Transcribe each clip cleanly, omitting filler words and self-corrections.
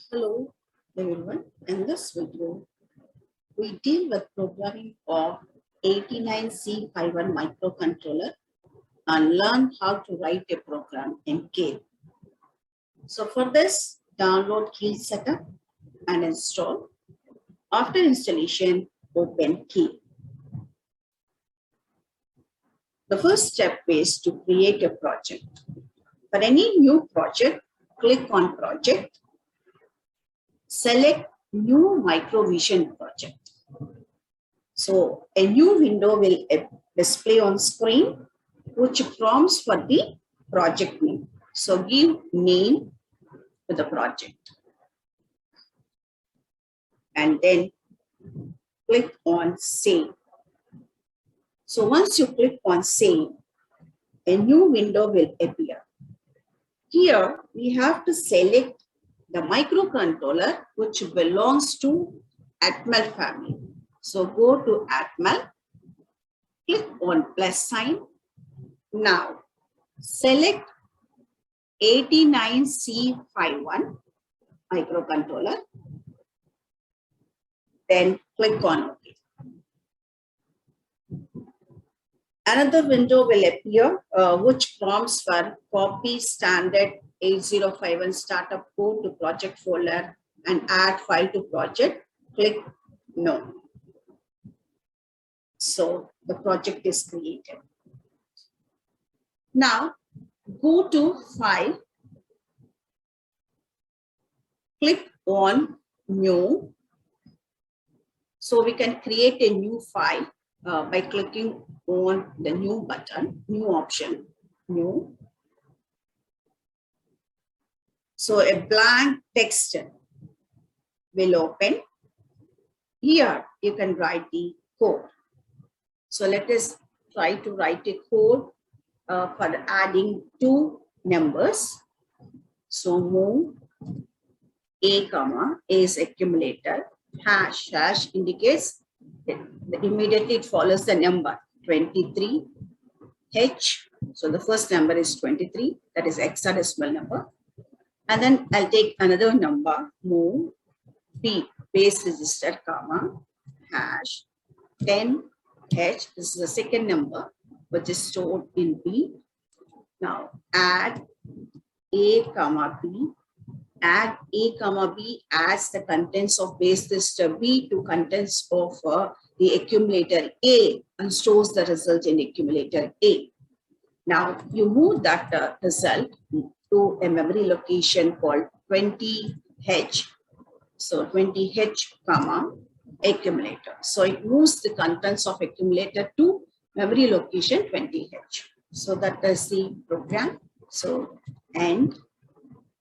Hello everyone. In this video, we deal with programming of 89C51 microcontroller and learn how to write a program in Keil. So for this, download Keil setup and install. After installation, open Keil. The first step is to create a project. For any new project, click on project. Select new microvision project. So a new window will display on screen, which prompts for the project name. So give name to the project. And then click on save. So once you click on save, a new window will appear. Here we have to select the microcontroller which belongs to Atmel family. So go to Atmel, click on plus sign. Now select 89C51 microcontroller. Then click on OK. Another window will appear which prompts for copy standard 8051 startup code to project folder and add file to project. Click no. So the project is created. Now go to file, click on new. So we can create a new file by clicking on the new button, new option, new. So a blank text will open. Here you can write the code. So let us try to write a code for adding two numbers. So move A, comma, A is accumulator, hash indicates immediately it follows the number 23, H. So the first number is 23, that is hexadecimal number. And then I'll take another number, move B, base register, comma, hash 10, H. This is the second number which is stored in B. Now add A, comma, B. Add A, comma, B as the contents of base register B to contents of the accumulator A and stores the result in accumulator A. Now you move that result to a memory location called 20H. So 20H, comma, accumulator. So it moves the contents of accumulator to memory location 20H. So that is the program. So end.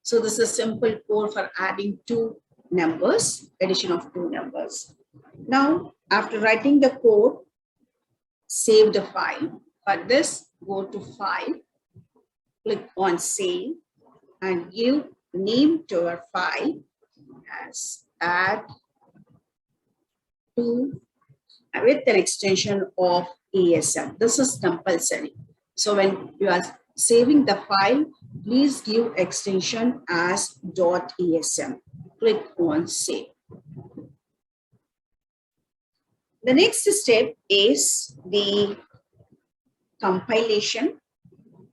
So this is simple code for adding two numbers, addition of two numbers. Now, after writing the code, save the file. For this, go to file, click on save, and give name to your file as add to with an extension of ASM. This is compulsory. So when you are saving the file, please give extension as .asm. Click on save. The next step is the compilation.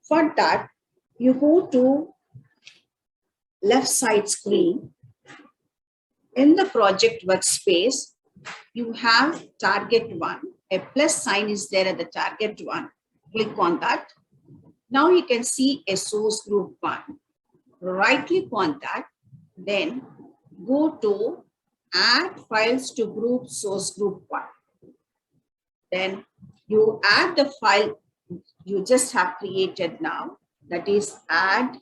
For that, you go to left side screen. In the project workspace, you have target 1. A plus sign is there at the target 1. Click on that. Now you can see a source group 1. Right click on that. Then go to add files to group source group 1. Then you add the file you just have created now. That is add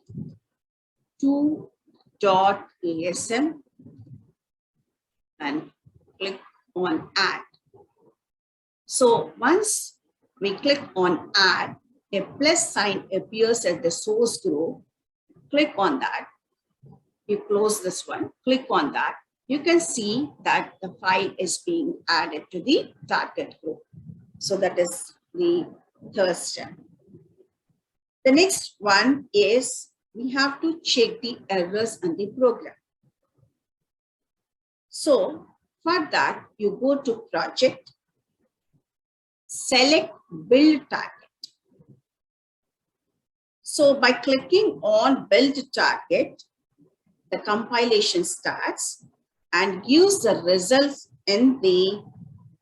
to.asm and click on add. So once we click on add, a plus sign appears at the source group. Click on that. You close this one. Click on that. You can see that the file is being added to the target group. So that is the third step. The next one is we have to check the errors in the program. So for that, you go to project, select build target. So by clicking on build target, the compilation starts and gives the results in the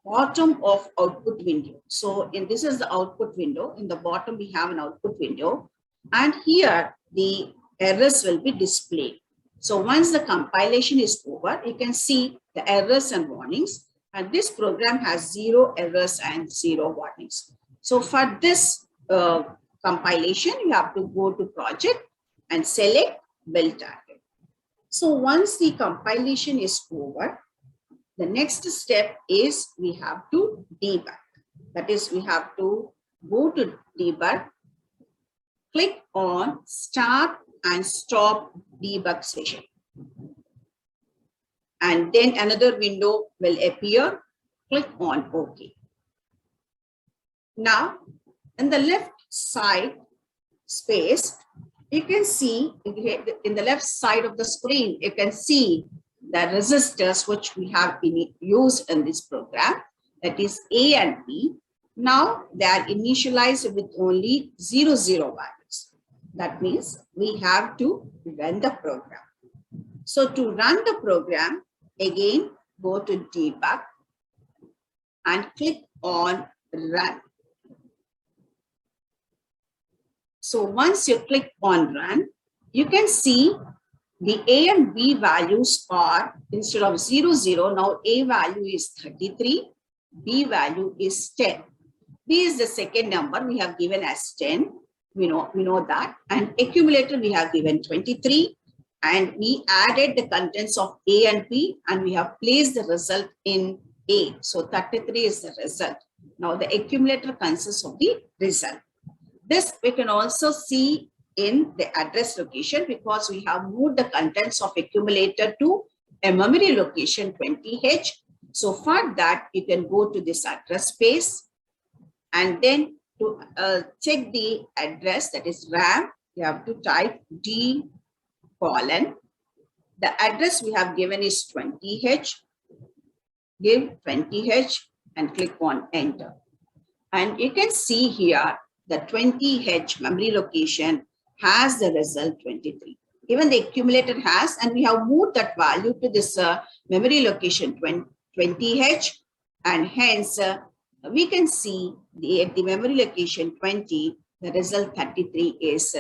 bottom of output window. So this is the output window. In the bottom, we have an output window, and here the errors will be displayed. So once the compilation is over, you can see the errors and warnings, and this program has 0 errors and 0 warnings. So for this compilation, you have to go to project and select build target. So once the compilation is over, the next step is we have to debug. That is, we have to go to debug, click on start and stop debug session. And then another window will appear. Click on OK. Now, in the left side space, you can see in the left side of the screen, you can see the resistors which we have been used in this program, that is A and B. Now they are initialized with only 0, 0 values. That means we have to run the program. So to run the program, again, go to debug and click on run. So once you click on run, you can see the A and B values are, instead of 0, 0, now A value is 33, B value is 10. B is the second number we have given as 10. We know that. And accumulator we have given 23. And we added the contents of A and B, and we have placed the result in A. So 33 is the result. Now the accumulator consists of the result. This we can also see in the address location, because we have moved the contents of accumulator to a memory location 20H. So for that, you can go to this address space, and then to check the address, that is RAM, you have to type D:, the address we have given is 20H, give 20H and click on enter. And you can see here the 20H memory location has the result 23. Even the accumulator has, and we have moved that value to this memory location 20H, and hence we can see at the memory location 20, the result 33 is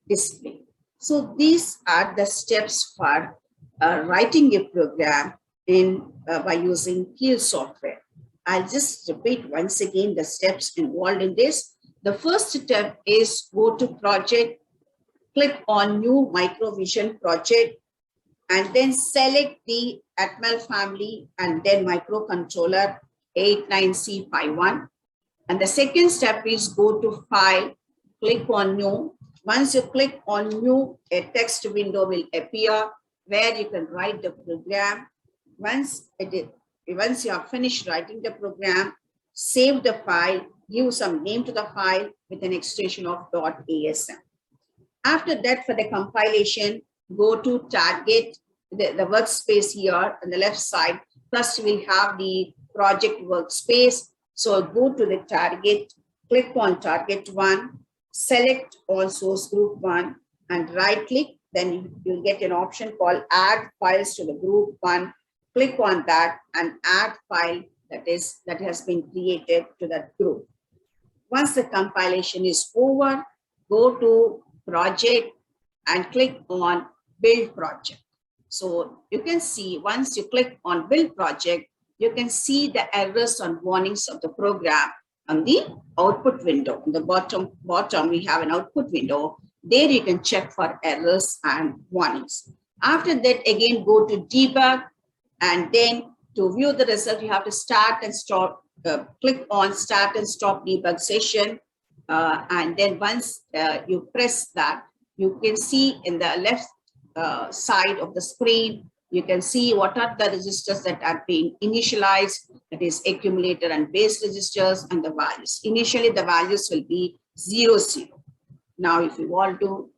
displayed. So these are the steps for writing a program by using Keil software. I'll just repeat once again the steps involved in this. The first step is go to project, click on new microvision project, and then select the Atmel family and then microcontroller 89C51. And the second step is go to file, click on new. Once you click on new, a text window will appear where you can write the program. Once you have finished writing the program, save the file, give some name to the file with an extension of .asm. After that, for the compilation, go to target, the workspace here on the left side. First, we'll have the project workspace. So go to the target, click on target 1, select all source group 1 and right click. Then you'll get an option called add files to the group 1. Click on that and add file that has been created to that group. Once the compilation is over, go to project and click on build project. So you can see once you click on build project, you can see the errors and warnings of the program on the output window. On the bottom, we have an output window. There you can check for errors and warnings. After that, again, go to debug, and then to view the result, you have to start and stop, click on start and stop debug session. And then once you press that, you can see in the left side of the screen, you can see what are the registers that are being initialized, that is accumulator and base registers and the values. Initially, the values will be 0, 0. Now, if you want to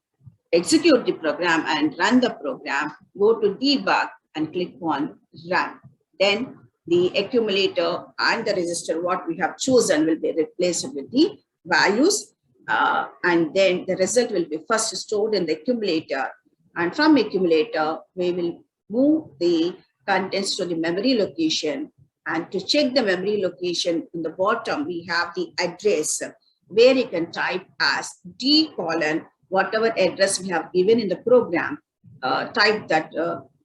execute the program and run the program, go to debug and click on run. Then the accumulator and the register, what we have chosen, will be replaced with the values. And then the result will be first stored in the accumulator. And from accumulator, we will move the contents to the memory location. And to check the memory location, in the bottom, we have the address, where you can type as D colon, whatever address we have given in the program, type that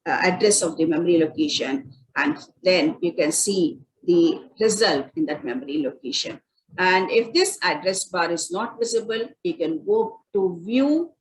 address of the memory location, and then you can see the result in that memory location. And if this address bar is not visible, you can go to view,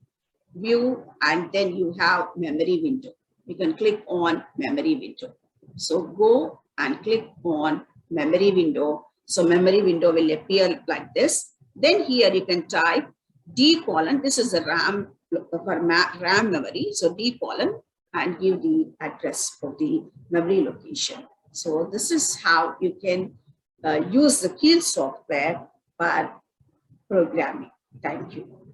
and then you have memory window. You can click on memory window. So go and click on memory window. So memory window will appear like this. Then here you can type D colon. This is the RAM for RAM memory. So D colon, and give the address of the memory location. So this is how you can use the Keil software for programming. Thank you.